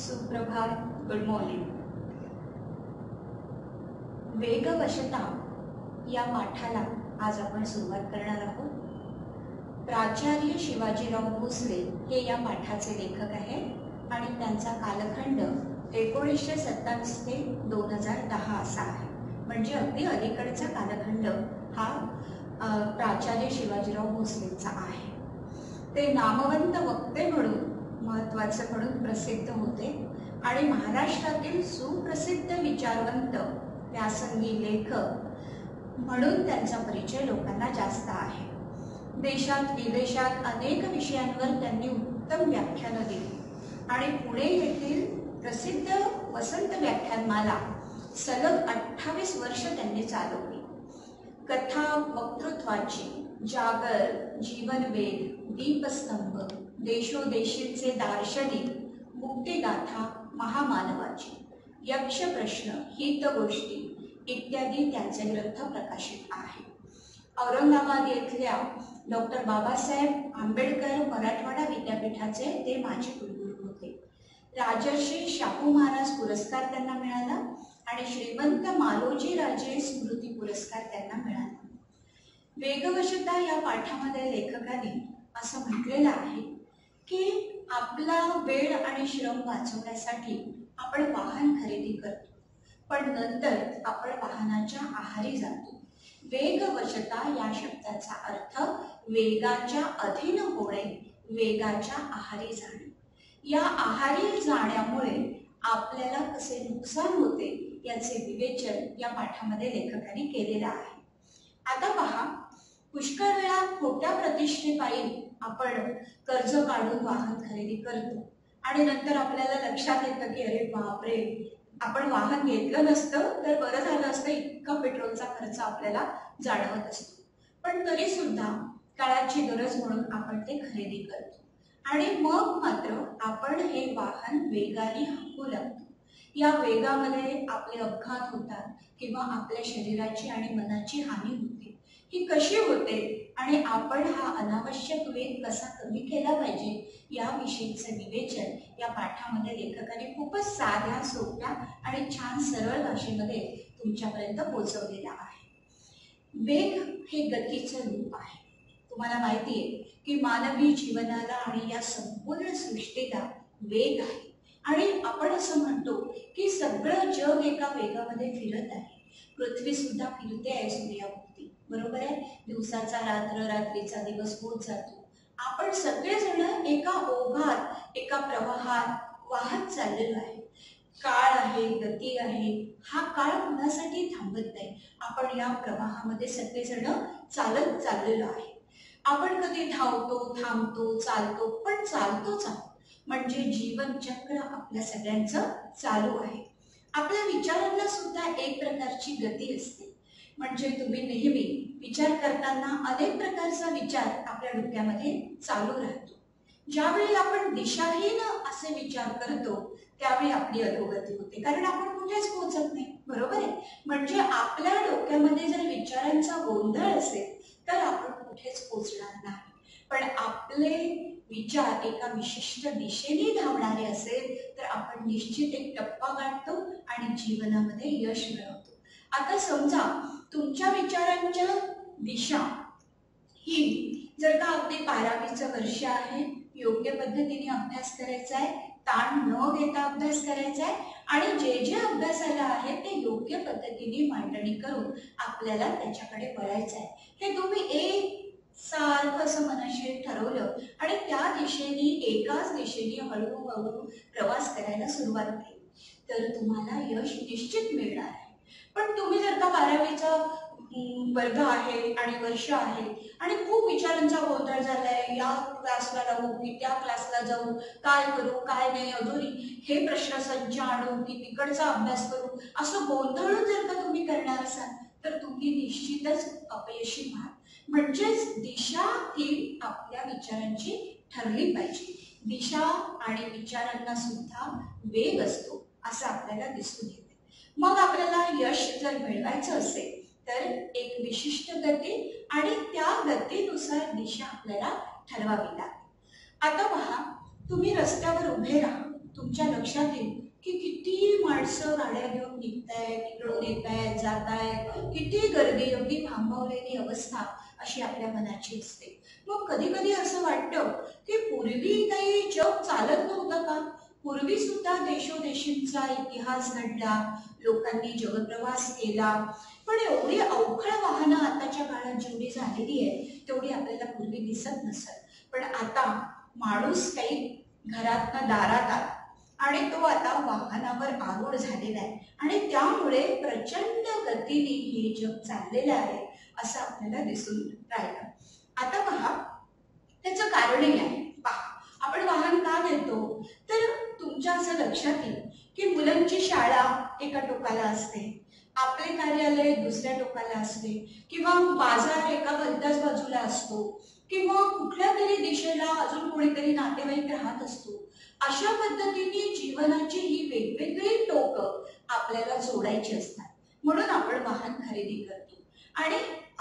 सुप्रभात. Good morning. वेगवशता या पाठाला आज आपण सुरुवात करणार आहोत. प्राचार्य शिवाजीराव भोसले हे या पाठाचे लेखक आहेत आणि त्यांचा कालखंड 1927 ते 2010 असा आहे. म्हणजे अगदी अलीकडचा कालखंड हा प्राचार्य शिवाजीराव भोसलेंचा आहे. ते नामवंत वक्ते म्हणून महत्त्वाचे म्हणून प्रसिद्ध होते आणि महाराष्ट्रातील सुप्रसिद्ध विचारवंत व्यासंगी लेखक म्हणून त्यांचा परिचय लोकांना जास्त आहे. देशात विदेशात अनेक विषयांवर त्यांनी उत्तम व्याख्यानं दिली आणि पुणे येथील प्रसिद्ध वसंत व्याख्यानमाला सलग 28 वर्ष त्यांनी चालवली. कथा वक्तृत्वाची, जागर, जीवनवेद, दीपस्तंभ, देशोदेशींचे दार्शनिक, मुक्तिगाथा महामानवाची, यक्षप्रश्न, हितगोष्टी इत्यादी त्यांचे ग्रंथ प्रकाशित आहेत. औरंगाबाद येथल्या डॉक्टर बाबासाहेब आंबेडकर मराठवाडा विद्यापीठाचे ते माजी कुलगुरू होते. राजर्षी शाहू महाराज पुरस्कार त्यांना मिळाला आणि श्रीमंत मालोजी राजे स्मृती पुरस्कार त्यांना मिळाला. वेगवशता या पाठामध्ये लेखकाने असं म्हटलेलं आहे की आपला वेळ आणि श्रम वाचवण्यासाठी आपण वाहन खरेदी करतो, पण नंतर आपण वाहनाच्या आहारी जातो. वेगवशता या शब्दाचा अर्थ वेगाच्या अधीन होणे, वेगाच्या आहारी जाणे. या आहारी जाण्यामुळे आपल्याला कसे नुकसान होते याचे विवेचन या पाठामध्ये लेखकाने केलेलं आहे. आता पहा, पुष्कळ वेळा खोट्या प्रतिष्ठेपायी आपण कर्ज काढून वाहन खरेदी करतो आणि नंतर आपल्याला लक्षात येतं की अरे बापरे, आपण वाहन घेतलं नसतं तर बरं झालं असतं, इतका पेट्रोलचा खर्च आपल्याला जाणवत असतो. पण तरी सुद्धा काळाची गरज म्हणून आपण ते खरेदी करतो आणि मग मात्र आपण हे वाहन वेगाने हाकू लागतो. या वेगामध्ये आपले अपघात होतात किंवा आपल्या शरीराची आणि मनाची हानी होते. ही कशी होते आणि आपण हा अनावश्यक वेग कसा कमी केला पाहिजे याविषयीचे विवेचन या पाठामध्ये लेखकाने खूपच साध्या, सोप्या आणि छान सरळ भाषेमध्ये तुमच्यापर्यंत पोहोचवलेला आहे. वेग हे गतीचं रूप आहे. तुम्हाला माहिती आहे की मानवी जीवनाला आणि या संपूर्ण सृष्टीला वेग आहे आणि आपण असं म्हणतो की सगळं जग एका वेगामध्ये फिरत आहे. पृथ्वी सुद्धा फिरते आहे सूर्याभोवती, बरोबर आहे. दिवसाचा रात्र, रात्रीचा दिवस होत जातो. आपण सगळेजण एका ओघात, एका प्रवाहात वाहत चाललेलो आहे. काळ आहे, गती आहे. हा काळ कुणासाठी थांबत नाही. आपण या प्रवाहामध्ये सगळेजण चालत चाललेलो आहे. आपण कधी धावतो, थांबतो, चालतो, पण चालतोच आहोत. म्हणजे जीवनचक्र आपल्या सगळ्यांचं चालू आहे. आपल्या विचारांना सुद्धा एक प्रकारची गती असते. म्हणजे तुम्ही नेहमी विचार करताना अनेक प्रकारचा विचार आपल्या डोक्यामध्ये चालू राहतो. ज्यावेळी आपण दिशाहीन असे विचार करतो त्यावेळी आपली अधोगती होते, कारण आपण कुठेच पोहोचत नाही, बरोबर आहे. म्हणजे आपल्या डोक्यामध्ये जर विचारांचा गोंधळ असेल तर आपण कुठेच पोहोचणार नाही. पण आपले विचार एका विशिष्ट दिशेने धावणारे असेल तर आपण निश्चित एक टप्पा गाठतो आणि जीवनामध्ये यश मिळवतो. आता समजा तुमच्या विचारांच्या दिशा ही जर का अगदी 12वीचं वर्ष आहे, योग्य पद्धतीने अभ्यास करायचा आहे, ताण न घेता अभ्यास करायचा आहे आणि जे जे अभ्यासाला आहे ते योग्य पद्धतीने मांडणी करून आपल्याला त्याच्याकडे वळायचं आहे. हे तुम्ही एक सारखं असं मनाशी ठरवलं आणि त्या दिशेने, एकाच दिशेने हळूहळू प्रवास करायला सुरुवात केली तर तुम्हाला यश निश्चित मिळणार आहे. पण तुम्ही जर का 12वीचा वर्ग आहे आणि वर्ष आहे आणि खूप विचारांचा गोंधळ झालाय, या क्लासला जाऊ की त्या क्लासला जाऊ, काय करू काय नाही, अधुरी हे प्रश्नसंच आणू की तिकडचा अभ्यास करू, असं गोंधळून जर का तुम्ही करणार असाल तर तुम्ही निश्चितच अपयशी व्हाल. म्हणजेच दिशा ही आपल्या विचारांची ठरली पाहिजे. दिशा आणि विचारांना सुद्धा वेग असतो असं आपल्याला दिसून येते. मग आपल्याला यश जर मिळवायचं असेल तर एक विशिष्ट गती आणि त्या गतीनुसार दिशा आपल्याला ठरवावी लागते. आता पहा, तुम्ही रस्त्यावर उभे राहा तुमच्या लक्षात येईल की किती माणसं गाड्या घेऊन निघतायत, इकडून येतायत, जातायत, किती गर्दी, अगदी थांबवलेली अवस्था अशी आपल्या मनाची असते. मग कधी कधी असं वाटतं की पूर्वी काही जग चालत नव्हतं का? पूर्वी सुद्धा देशोदेशींचा इतिहास घडला, लोकांनी जगप्रवास केला, पण एवढी अवघड वाहनं आताच्या काळात जेवढी झालेली आहे तेवढी आपल्याला पूर्वी दिसत नसत. पण आता माणूस काही घरातनं दारात आला आणि तो आता वाहनावर आरूढ झालेला आहे आणि त्यामुळे प्रचंड गतीने हे जग चाललेलं आहे असं आपल्याला दिसून राहिलं. आता पहा, त्याचं कारणही आहे. पहा, आपण वाहन का घेतो? तर तुमच्या असं लक्षात येईल की मुलांची शाळा एका टोकाला असते, आपले कार्यालय दुसऱ्या टोकाला असते, किंवा बाजार एका भलत्याच बाजूला असतो, किंवा कुठल्या तरी दिशेला अजून कोणीतरी नातेवाईक राहत असतो. अशा पद्धतीने जीवनाची ही वेगवेगळी टोकं आपल्याला जोडायची असतात, म्हणून आपण वाहन खरेदी करतो. आणि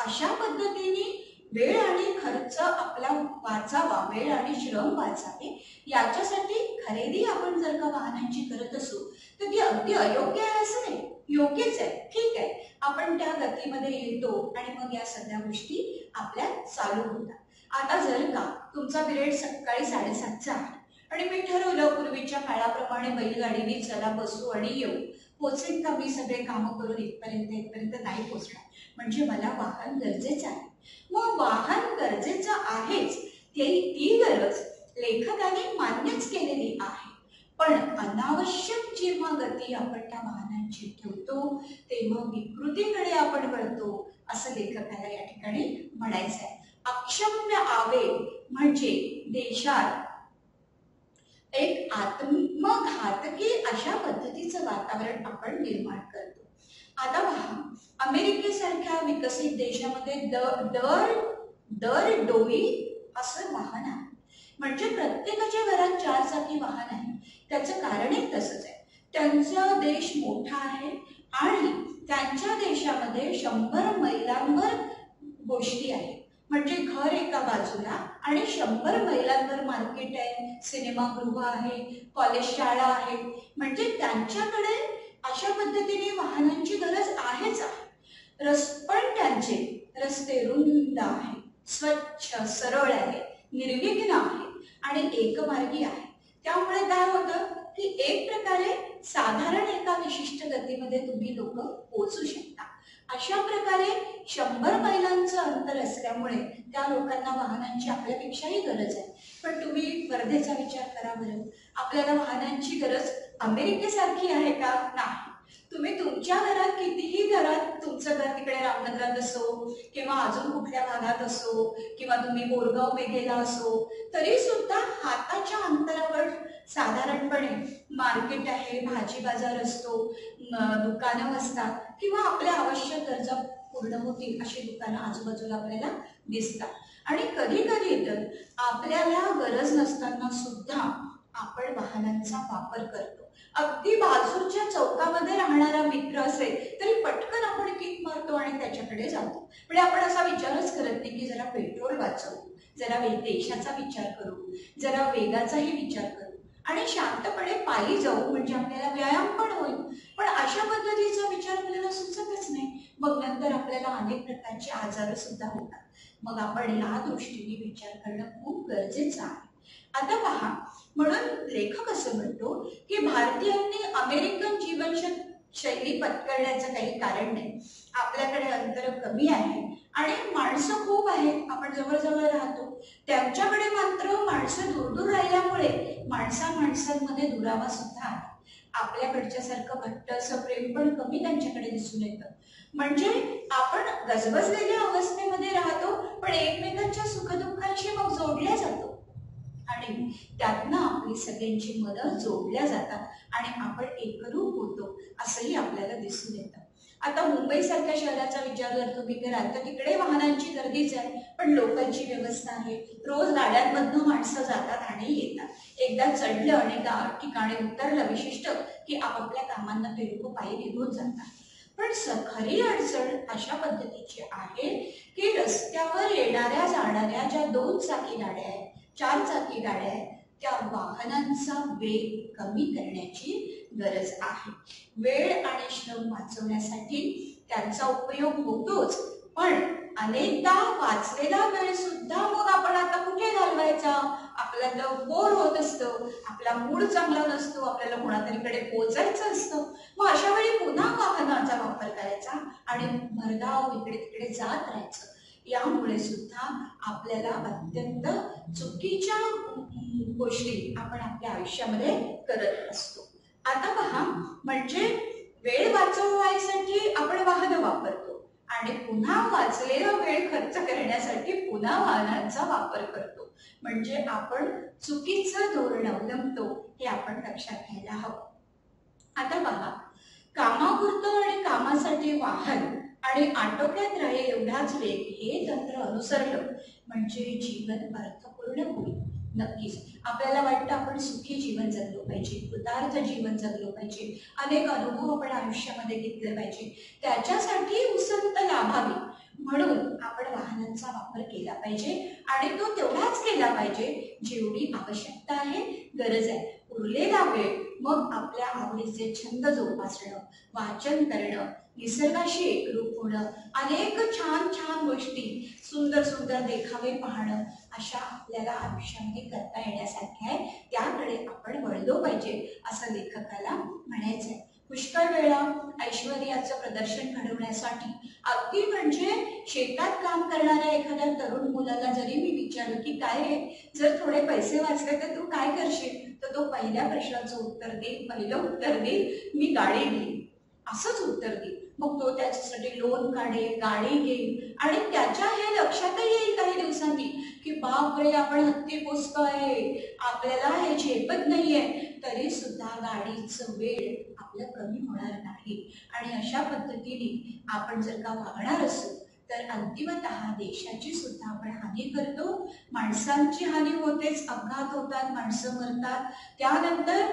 अशा पद्धतीने वेळ आणि खर्च आपला वाचावा, वेळ आणि श्रम वाचावे, याच्यासाठी खरेदी आपण जर का वाहनांची करत असू तर ती अगदी अयोग्य आहे असं नाही, योग्यच आहे, ठीक आहे. आपण त्या गतीमध्ये येतो आणि मग या सगळ्या गोष्टी आपल्या चालू होतात. आता जर का तुमचा पिरियड सकाळी 7:30चा आहे आणि मी ठरवलं पूर्वीच्या काळाप्रमाणे बैलगाडीने चला बसू आणि येऊ, पोचेन का मी सगळे कामं करून इथपर्यंत नाही पोचणार, म्हणजे मला वाहन गरजेचं आहे. मग वाहन गरजेचं आहेच, ती गरज लेखकाने मान्यच केलेली आहे. पण अनावश्यक जेव्हा गती आपण त्या वाहनांची ठेवतो तेव्हा विकृतीकडे आपण वळतो असं लेखकाला या ठिकाणी म्हणायचं आहे. अक्षम्य आवेग म्हणजे देशात एक आत्मघातकी अशा पद्धतीचं वातावरण आपण निर्माण करतो. आता पहा, अमेरिकेसारख्या विकसित देशामध्ये दर डोळी असं वाहन आहे, म्हणजे प्रत्येकाच्या घरात 4 चाकी वाहन आहे. त्याचं कारण एक तसंच आहे, त्यांचा देश मोठा आहे आणि त्यांच्या देशामध्ये 100 मैलांवर गोष्टी आहेत. म्हणजे घर एका बाजूला आणि 100 मैलांवर मार्केट आहे, सिनेमागृह आहे, कॉलेज शाळा आहे, म्हणजे त्यांच्याकडे अशा पद्धतीने वाहनांची गरज आहेच आहे. पण त्यांचे रस्ते रुंद आहे, स्वच्छ सरळ आहे, निर्विघ्न आहे आणि एकमार्गी आहे. त्यामुळे काय होतं की एक प्रकारे साधारण एका विशिष्ट गतीमध्ये तुम्ही लोक पोहोचू शकता. अशा प्रकारे 100 मैलांचं अंतर असल्यामुळे त्या लोकांना वाहनांची आपल्यापेक्षाही गरज आहे. पण तुम्ही वर्धेचा विचार करा बरं, आपल्याला वाहनांची गरज अमेरिकेसारखी आहे का? नाही. तुम्ही तुमच्या घरात कितीही तुमचं घर तिकडे रामनगरात असो किंवा अजून कुठल्या भागात असो किंवा तुम्ही बोरगाव मेघेला असो, तरी सुद्धा हाताच्या अंतरावर साधारणपणे मार्केट आहे, भाजी बाजार असतो, दुकानं असतात किंवा आपल्या आवश्यक गरजा पूर्ण होतील अशी दुकानं आजूबाजूला आपल्याला दिसतात. आणि कधी कधी तर आपल्याला गरज नसताना सुद्धा आपण वाहनांचा वापर करतो. अगदी बाजूच्या चौकामध्ये राहणारा मित्र असेल तरी पटकन आपण किक मारतो आणि त्याच्याकडे जातो. म्हणजे आपण असा विचारच करत नाही की जरा पेट्रोल वाचवू, जरा देशाचा विचार करू, जरा वेगाचाही विचार करू आणि शांतपणे पायी जाऊ, म्हणजे आपल्याला व्यायाम पण होईल. पण अशा पद्धतीचा विचार आपल्याला सुचतच नाही. मग नंतर आपल्याला अनेक प्रकारचे आजार सुद्धा होतात. मग आपण या दृष्टीने विचार करणं खूप गरजेचं आहे. आता पहा, म्हणून लेखक असं म्हणतो की भारतीयांनी अमेरिकन जीवनशैली पत्करण्याचं काही कारण नाही. आपल्याकडे अंतर कमी आहे आणि माणसं खूप आहेत, आपण जवळजवळ राहतो. त्यांच्याकडे मात्र माणसं दूर राहिल्यामुळे माणसांमध्ये दुरावा सुद्धा आहे. आपल्याकडच्या सारखं घट्ट असं प्रेम पण कमी त्यांच्याकडे दिसून येतं. म्हणजे आपण गजबजलेल्या अवस्थेमध्ये राहतो पण एकमेकांच्या सुखदुःखांशी मग जोडल्या जातो आणि त्यातनं आपली सगळ्यांची मनं जोडल्या जातात आणि आपण एकरूप होतो असंही आपल्याला दिसून येतं. आता मुंबईसारख्या शहराचा विचार जर तुम्ही कराल तर तिकडे वाहनांची गर्दीच आहे, पण लोकलची व्यवस्था आहे. रोज गाड्यांमधनं माणसं जातात आणि येतात. एकदा चढलं आणि ठिकाणी उतरलं विशिष्ट की आपापल्या कामांना ते लोक पायी निघून जातात. पण खरी अडचण अशा पद्धतीची आहे की रस्त्यावर येणाऱ्या जाणाऱ्या ज्या 2 चाकी गाड्या आहेत, 4 चाकी गाड्या आहेत, त्या वाहनांचा वेग कमी करण्याची गरज आहे. वेळ आणि श्रम वाचवण्यासाठी त्यांचा उपयोग होतोच, पण अनेकदा वाचलेला वेळ सुद्धा मग आपण आता कुठे घालवायचा? आपल्याला बोर होत असतं, आपला मूड चांगला नसतो, आपल्याला कोणातरीकडे पोहोचायचं असतं. मग अशा वेळी पुन्हा वाहनाचा वापर करायचा आणि भरधाव इकडे तिकडे जात राहायचं. यामुळे सुद्धा आपल्याला अत्यंत चुकीच्या गोष्टी आपण आपल्या आयुष्यामध्ये करत असतो. आता पहा, म्हणजे वेळ वाचवण्यासाठी आपण वाहन वापरतो आणि पुन्हा वाचलेला वेळ खर्च करण्यासाठी पुन्हा वाहनांचा वापर करतो. म्हणजे आपण चुकीचं धोरण अवलंबतो, हे आपण लक्षात घ्यायला हवं. आता पहा, कामापुरतं आणि कामासाठी वाहन आणि आटोक्यात राहील एवढाच वेग हे तंत्र अनुसरलं म्हणजे जीवन अर्थपूर्ण होईल. नक्कीच आपल्याला वाटतं आपण सुखी जीवन जगलो पाहिजे, कृतार्थ जीवन जगलो पाहिजे, अनेक अनुभव आपण आयुष्यामध्ये घेतले पाहिजे. त्याच्यासाठी उसंत लाभावी म्हणून आपण वाहनांचा वापर केला पाहिजे आणि तो तेवढाच केला पाहिजे जेवढी आवश्यकता आहे, गरज आहे. उरलेला वेळ मग आपल्या आवडीचे छंद जोपासणं, वाचन करणं, निसर्गाशी एकरूप होणं, अनेक छान छान गोष्टी, सुंदर सुंदर देखावे पाहणं, अशा आपल्याला आयुष्यामध्ये करता येण्यासारख्या आहे, त्याकडे आपण वळलो पाहिजे असं लेखकाला म्हणायचंय. पुष्कळ वेळा ऐश्वर्याचं प्रदर्शन घडवण्यासाठी अगदी म्हणजे शेतात काम करणाऱ्या एखाद्या तरुण मुलाला जरी मी विचारलं की काय रे, जर थोडे पैसे वाचले तर तू काय करशील, तर तो पहिल्या प्रश्नाचं उत्तर देईल, पहिलं उत्तर देईल, मी गाडी घेईन, असंच उत्तर देईल. मग तो त्याच्यासाठी लोन काढेल, गाडी घेईल आणि त्याच्या हे लक्षातही येईल काही दिवसांनी की बापरे, आपण हत्ती पोचतो आहे, आपल्याला हे झेपत नाहीये, तरी सुद्धा गाडीचं वेळ आपलं कमी होणार नाही. आणि अशा पद्धतीने आपण जर का वागणार असू तर अंतिमतः देशाची सुद्धा आपण हानी करतो. माणसांची हानी होतेच, अपघात होतात, माणसं मरतात. त्यानंतर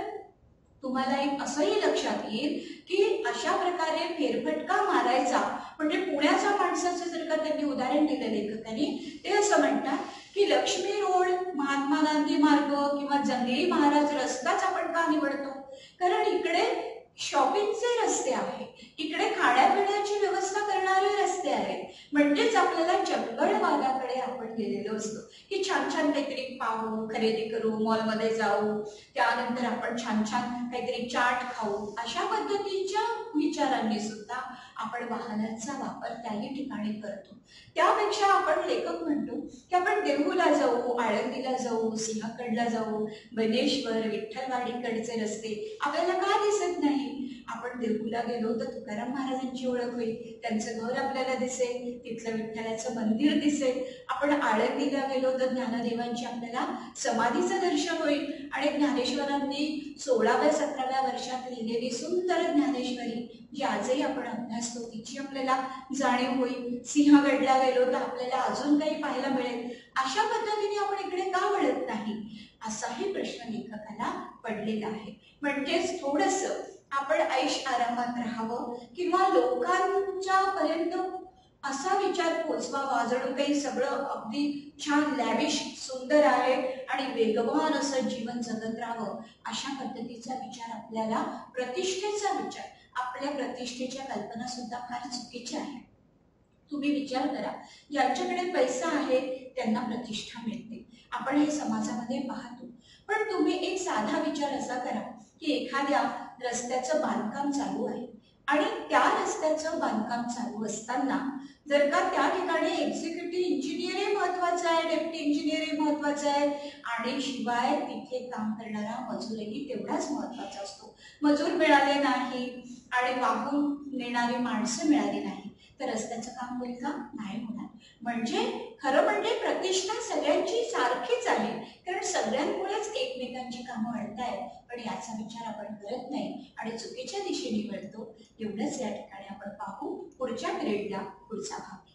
तुम्हाला एक असंही लक्षात येईल की अशा प्रकारे फेरफटका मारायचा म्हणजे पुण्याच्या माणसाचं जर का त्यांनी उदाहरण दिलं लेखकांनी, ते असं म्हणतात की लक्ष्मी रोड, महात्मा गांधी मार्ग किंवा जंगली महाराज रस्ताच आपण का निवडतो? कारण इकडे शॉपिंगचे रस्ते आहेत, इकडे खाण्यापिण्याची व्यवस्था करणारे रस्ते आहेत. म्हणजेच आपल्याला जंगल भागाकडे आपण गेलेलो असतो की छान छान काहीतरी पाहू, खरेदी करू, मॉलमध्ये जाऊ, त्यानंतर आपण छान छान काहीतरी चाट खाऊ. अशा पद्धतीच्या विचारांनी सुद्धा आपण वाहनांचा वापर त्याही ठिकाणी करतो. त्यापेक्षा आपण लेखक म्हणतो की आपण देहूला जाऊ, आळंदीला जाऊ, सिंहगडला जाऊ, बनेश्वर, विठ्ठलवाडीकडचे रस्ते आपल्याला का दिसत नाही? आपण देहूला गेलो तर तुकाराम महाराजांची ओळख होईल, त्यांचं घर आपल्याला दिसेल, तिथलं विठ्ठलाचं मंदिर दिसेल. आपण आळंदीला गेलो तर ज्ञानदेवांची आपल्याला समाधीचं दर्शन होईल आणि ज्ञानेश्वरांनी 16व्या-17व्या वर्षात लिहिलेली सुंदर ज्ञानेश्वरी जी आजही आपण अभ्यासतो तिची आपल्याला जाणीव होईल. सिंहगडला गेलो तर आपल्याला अजून काही पाहायला मिळेल. अशा पद्धतीने आपण इकडे का वळत नाही, असाही प्रश्न लेखकाला पडलेला आहे. म्हणजेच थोडंसं आपण ऐश आरामात राहावं किंवा लोकांच्या पर्यंत असा विचार पोचवावा जणू काही सगळं अगदी छान लॅविश सुंदर आहे आणि वेगवान असं जीवन जगत राहावं, अशा पद्धतीचा विचार आपल्याला, प्रतिष्ठेचा विचार, आपल्या प्रतिष्ठेच्या कल्पना सुद्धा फार चुकीच्या आहेत. तुम्ही विचार करा, ज्यांच्याकडे पैसा आहे त्यांना प्रतिष्ठा मिळते, आपण हे समाजामध्ये पाहतो. पण तुम्ही एक साधा विचार असा करा की एखाद्या रस्त्याचं बांधकाम चालू आहे आणि त्या रस्त्याचं बांधकाम चालू असताना जर का त्या ठिकाणी एक्झिक्युटिव्ह इंजिनियरही महत्वाचा आहे, डेप्टी इंजिनियरही महत्वाचा आहे आणि शिवाय तिथे काम करणारा मजूरही तेवढाच महत्वाचा असतो. मजूर मिळाले नाही आणि वाहून नेणारी माणसं मिळाली नाही तर रस्त्याचं काम होईल का? नाही होणार. म्हणजे खरं म्हणजे प्रतिष्ठा सगळ्यांची सारखीच आहे, कारण सगळ्यांमुळेच एकमेकांची कामं अडतायत, पण याचा विचार आपण करत नाही आणि चुकीच्या दिशेने वळतो. एवढंच या ठिकाणी आपण पाहू. पुढच्या पिरियडला पुढचा भाग.